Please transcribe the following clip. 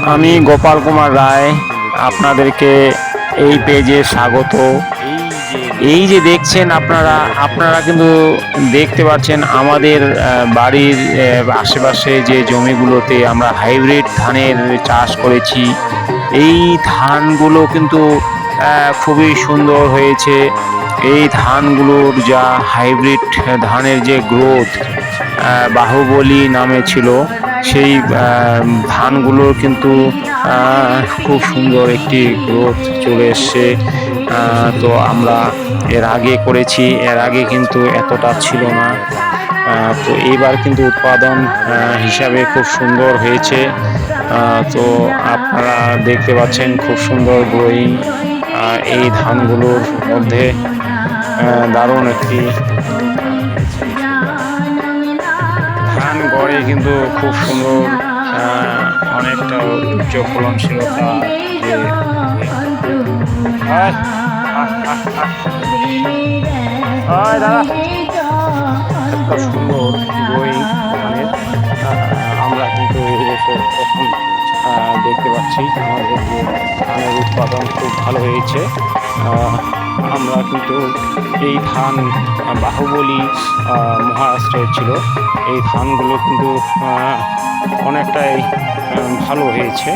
আমি গোপাল কুমার রায় আপনাদেরকে এই পেজে স্বাগত। এই যে দেখছেন আপনারা আপনারা কিন্তু দেখতে পাচ্ছেন আমাদের বাড়ির আশেপাশে যে জমিগুলোতে আমরা হাইব্রিড ধানের চাষ করেছি। এই ধানগুলো কিন্তু খুবই সুন্দর হয়েছে। এই ধানগুলোর যা হাইব্রিড ধানের যে গ্রোথ বাহুবলী নামে ছিল, সেই ধানগুলোর কিন্তু খুব সুন্দর একটি গ্রোথ চলে এসছে। তো আমরা এর আগে করেছি, এর আগে কিন্তু এতটা ছিল না। তো এইবার কিন্তু উৎপাদন হিসাবে খুব সুন্দর হয়েছে। তো আপনারা দেখতে পাচ্ছেন খুব সুন্দর গ্রোয়িং এই ধানগুলোর মধ্যে দারুণ একটি ধান গড়ে কিন্তু খুব সুন্দর অনেকটা উচ্চ ফলনশীলতা যে একটা সুন্দর গ্রোয়িং ধানের আমরা কিন্তু এই বছর প্রথম দেখতে পাচ্ছি আমাদের যে ধানের উৎপাদন খুব ভালো হয়েছে। আমরা কিন্তু এই ধান বাহুবলী মহারাষ্ট্রের ছিল, এই ধানগুলো কিন্তু অনেকটাই ভালো হয়েছে।